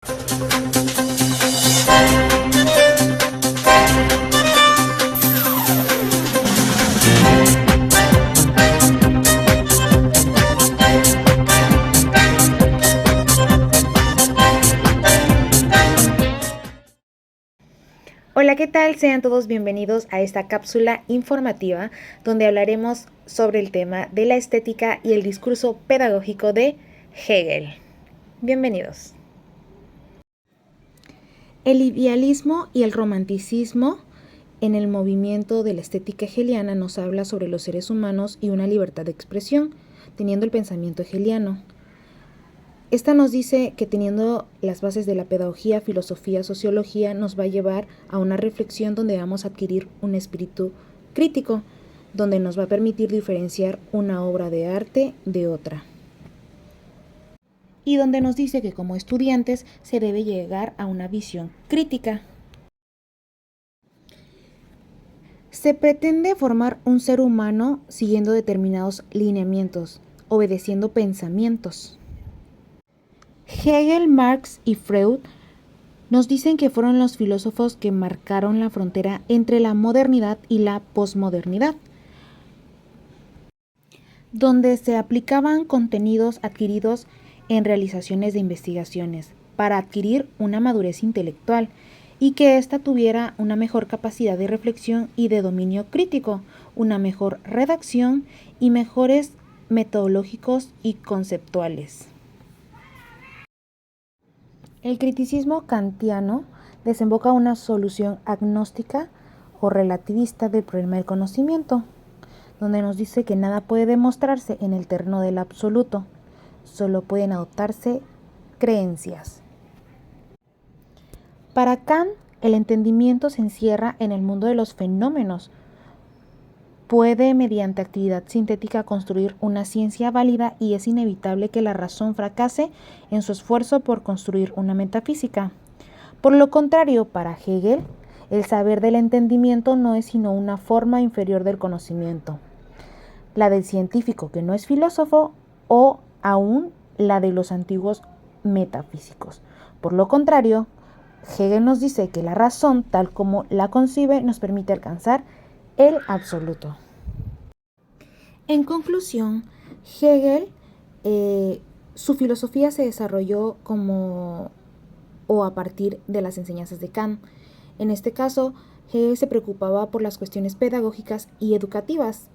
Hola, ¿qué tal? Sean todos bienvenidos a esta cápsula informativa donde hablaremos sobre el tema de la estética y el discurso pedagógico de Hegel. Bienvenidos. El idealismo y el romanticismo en el movimiento de la estética hegeliana nos habla sobre los seres humanos y una libertad de expresión, teniendo el pensamiento hegeliano. Esta nos dice que teniendo las bases de la pedagogía, filosofía, sociología, nos va a llevar a una reflexión donde vamos a adquirir un espíritu crítico, donde nos va a permitir diferenciar una obra de arte de otra. Y donde nos dice que como estudiantes se debe llegar a una visión crítica. Se pretende formar un ser humano siguiendo determinados lineamientos, obedeciendo pensamientos. Hegel, Marx y Freud nos dicen que fueron los filósofos que marcaron la frontera entre la modernidad y la posmodernidad, donde se aplicaban contenidos adquiridos en realizaciones de investigaciones para adquirir una madurez intelectual y que ésta tuviera una mejor capacidad de reflexión y de dominio crítico, una mejor redacción y mejores metodológicos y conceptuales. El criticismo kantiano desemboca una solución agnóstica o relativista del problema del conocimiento, donde nos dice que nada puede demostrarse en el terreno del absoluto, solo pueden adoptarse creencias. Para Kant, el entendimiento se encierra en el mundo de los fenómenos. Puede, mediante actividad sintética, construir una ciencia válida y es inevitable que la razón fracase en su esfuerzo por construir una metafísica. Por lo contrario, para Hegel, el saber del entendimiento no es sino una forma inferior del conocimiento, la del científico que no es filósofo o aún la de los antiguos metafísicos. Por lo contrario, Hegel nos dice que la razón, tal como la concibe, nos permite alcanzar el absoluto. En conclusión, Hegel, su filosofía se desarrolló como o a partir de las enseñanzas de Kant. En este caso, Hegel se preocupaba por las cuestiones pedagógicas y educativas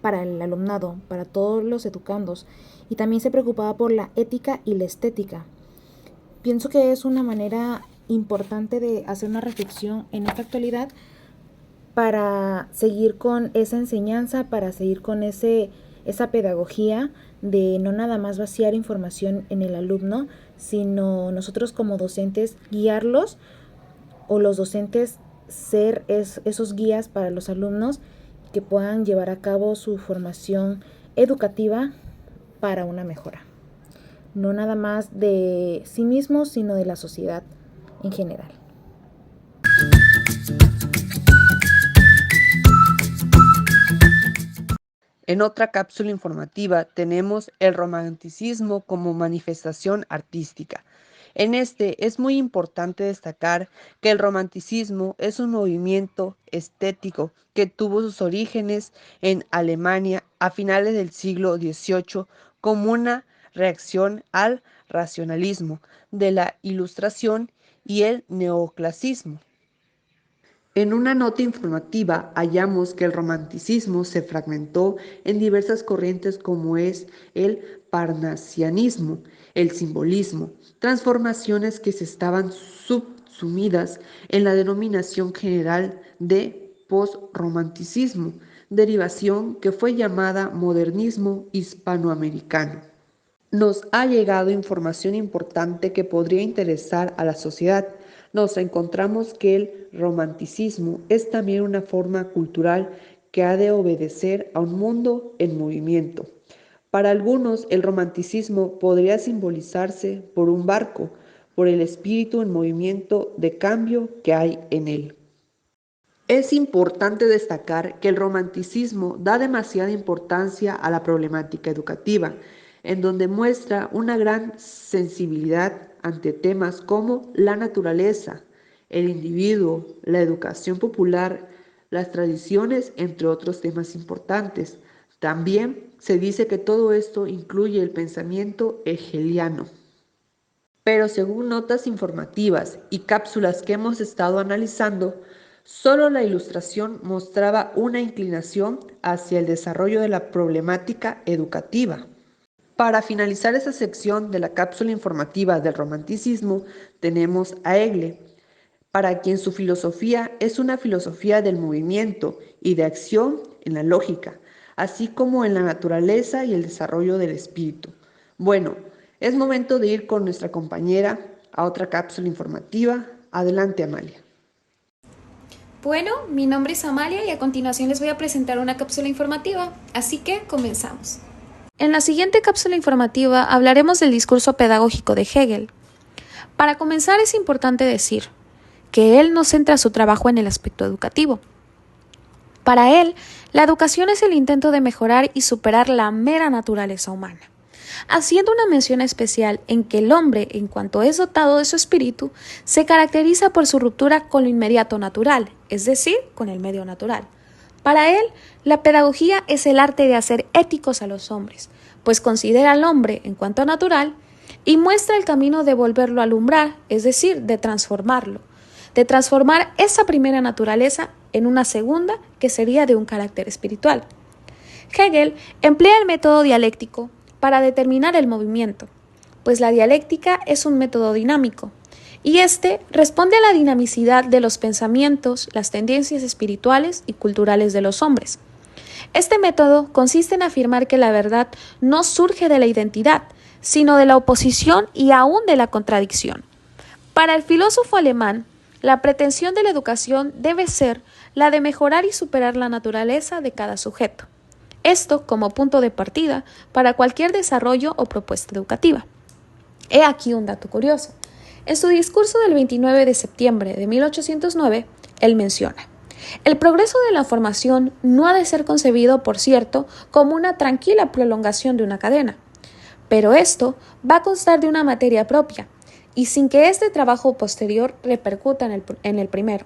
para el alumnado, para todos los educandos, y también se preocupaba por la ética y la estética. Pienso que es una manera importante de hacer una reflexión en esta actualidad para seguir con esa enseñanza, para seguir con esa pedagogía de no nada más vaciar información en el alumno, sino nosotros como docentes guiarlos o los docentes ser esos guías para los alumnos que puedan llevar a cabo su formación educativa para una mejora. No nada más de sí mismos, sino de la sociedad en general. En otra cápsula informativa tenemos el romanticismo como manifestación artística. En este es muy importante destacar que el romanticismo es un movimiento estético que tuvo sus orígenes en Alemania a finales del siglo XVIII como una reacción al racionalismo de la Ilustración y el neoclasismo. En una nota informativa hallamos que el romanticismo se fragmentó en diversas corrientes como es el parnasianismo, el simbolismo, transformaciones que se estaban subsumidas en la denominación general de postromanticismo, derivación que fue llamada modernismo hispanoamericano. Nos ha llegado información importante que podría interesar a la sociedad. Nos encontramos que el romanticismo es también una forma cultural que ha de obedecer a un mundo en movimiento. Para algunos, el romanticismo podría simbolizarse por un barco, por el espíritu en movimiento de cambio que hay en él. Es importante destacar que el romanticismo da demasiada importancia a la problemática educativa. en donde muestra una gran sensibilidad ante temas como la naturaleza, el individuo, la educación popular, las tradiciones, entre otros temas importantes. También se dice que todo esto incluye el pensamiento hegeliano. Pero según notas informativas y cápsulas que hemos estado analizando, solo la ilustración mostraba una inclinación hacia el desarrollo de la problemática educativa. Para finalizar esta sección de la cápsula informativa del romanticismo, tenemos a Hegel, para quien su filosofía es una filosofía del movimiento y de acción en la lógica, así como en la naturaleza y el desarrollo del espíritu. Bueno, es momento de ir con nuestra compañera a otra cápsula informativa. Adelante, Amalia. Bueno, mi nombre es Amalia y a continuación les voy a presentar una cápsula informativa, así que comenzamos. En la siguiente cápsula informativa hablaremos del discurso pedagógico de Hegel. Para comenzar es importante decir que él no centra su trabajo en el aspecto educativo. Para él, la educación es el intento de mejorar y superar la mera naturaleza humana, haciendo una mención especial en que el hombre, en cuanto es dotado de su espíritu, se caracteriza por su ruptura con lo inmediato natural, es decir, con el medio natural. Para él, la pedagogía es el arte de hacer éticos a los hombres, pues considera al hombre en cuanto a natural y muestra el camino de volverlo a alumbrar, es decir, de transformarlo, de transformar esa primera naturaleza en una segunda que sería de un carácter espiritual. Hegel emplea el método dialéctico para determinar el movimiento, pues la dialéctica es un método dinámico, y este responde a la dinamicidad de los pensamientos, las tendencias espirituales y culturales de los hombres. Este método consiste en afirmar que la verdad no surge de la identidad, sino de la oposición y aún de la contradicción. Para el filósofo alemán, la pretensión de la educación debe ser la de mejorar y superar la naturaleza de cada sujeto. Esto como punto de partida para cualquier desarrollo o propuesta educativa. He aquí un dato curioso. En su discurso del 29 de septiembre de 1809, él menciona: el progreso de la formación no ha de ser concebido, por cierto, como una tranquila prolongación de una cadena, pero esto va a constar de una materia propia, y sin que este trabajo posterior repercuta en el primero,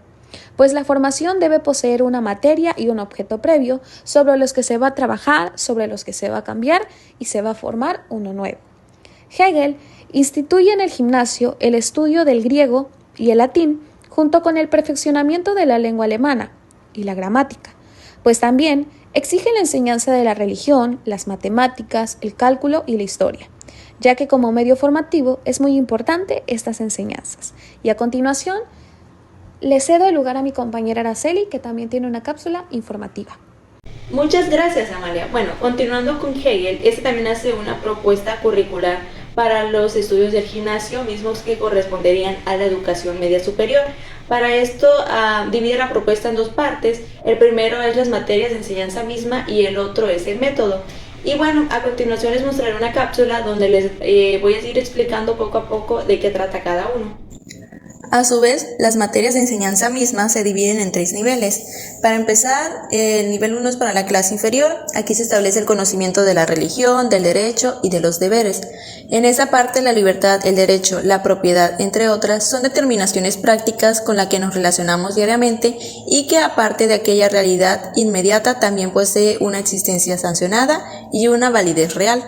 pues la formación debe poseer una materia y un objeto previo sobre los que se va a trabajar, sobre los que se va a cambiar y se va a formar uno nuevo. Hegel instituye en el gimnasio el estudio del griego y el latín junto con el perfeccionamiento de la lengua alemana y la gramática, pues también exige la enseñanza de la religión, las matemáticas, el cálculo y la historia, ya que como medio formativo es muy importante estas enseñanzas. Y a continuación, le cedo el lugar a mi compañera Araceli, que también tiene una cápsula informativa. Muchas gracias, Amalia. Bueno, continuando con Hegel, este también hace una propuesta curricular para los estudios del gimnasio, mismos que corresponderían a la educación media superior. Para esto divide la propuesta en dos partes. El primero es las materias de enseñanza misma y el otro es el método. Y bueno, a continuación les mostraré una cápsula donde les voy a ir explicando poco a poco de qué trata cada uno. A su vez, las materias de enseñanza misma se dividen en 3 niveles. Para empezar, el nivel 1 es para la clase inferior. Aquí se establece el conocimiento de la religión, del derecho y de los deberes. En esa parte, la libertad, el derecho, la propiedad, entre otras, son determinaciones prácticas con las que nos relacionamos diariamente y que, aparte de aquella realidad inmediata, también posee una existencia sancionada y una validez real.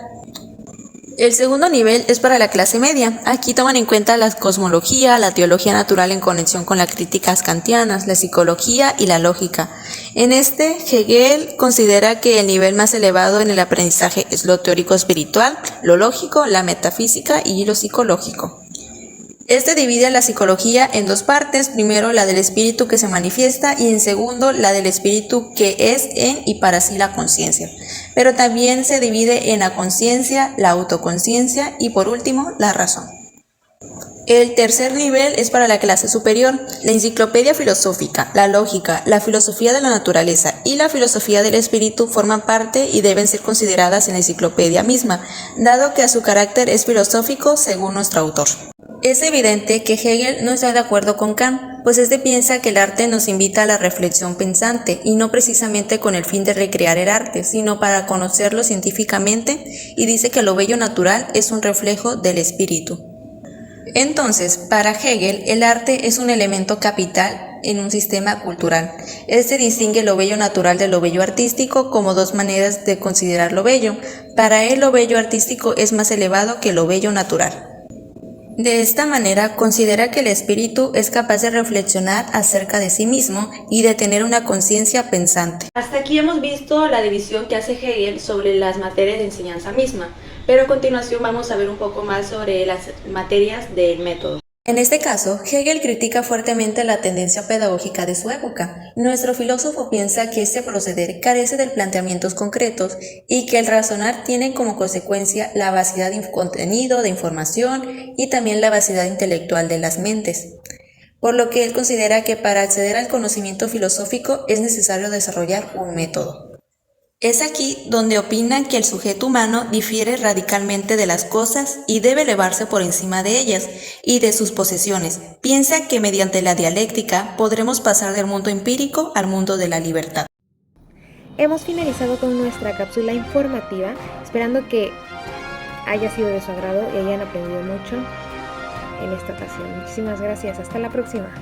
El segundo nivel es para la clase media. Aquí toman en cuenta la cosmología, la teología natural en conexión con las críticas kantianas, la psicología y la lógica. En este, Hegel considera que el nivel más elevado en el aprendizaje es lo teórico espiritual, lo lógico, la metafísica y lo psicológico. Este divide la psicología en 2 partes, primero la del espíritu que se manifiesta y en segundo la del espíritu que es en y para sí la conciencia. Pero también se divide en la conciencia, la autoconciencia y por último la razón. El tercer nivel es para la clase superior. La enciclopedia filosófica, la lógica, la filosofía de la naturaleza y la filosofía del espíritu forman parte y deben ser consideradas en la enciclopedia misma, dado que a su carácter es filosófico según nuestro autor. Es evidente que Hegel no está de acuerdo con Kant, pues este piensa que el arte nos invita a la reflexión pensante y no precisamente con el fin de recrear el arte, sino para conocerlo científicamente, y dice que lo bello natural es un reflejo del espíritu. Entonces, para Hegel, el arte es un elemento capital en un sistema cultural. Este distingue lo bello natural de lo bello artístico como dos maneras de considerar lo bello. Para él, lo bello artístico es más elevado que lo bello natural. De esta manera, considera que el espíritu es capaz de reflexionar acerca de sí mismo y de tener una conciencia pensante. Hasta aquí hemos visto la división que hace Hegel sobre las materias de enseñanza misma, pero a continuación vamos a ver un poco más sobre las materias del método. En este caso, Hegel critica fuertemente la tendencia pedagógica de su época. Nuestro filósofo piensa que este proceder carece de planteamientos concretos y que el razonar tiene como consecuencia la vaciedad de contenido, de información y también la vaciedad intelectual de las mentes. Por lo que él considera que para acceder al conocimiento filosófico es necesario desarrollar un método. Es aquí donde opina que el sujeto humano difiere radicalmente de las cosas y debe elevarse por encima de ellas y de sus posesiones. Piensa que mediante la dialéctica podremos pasar del mundo empírico al mundo de la libertad. Hemos finalizado con nuestra cápsula informativa, esperando que haya sido de su agrado y hayan aprendido mucho en esta ocasión. Muchísimas gracias. Hasta la próxima.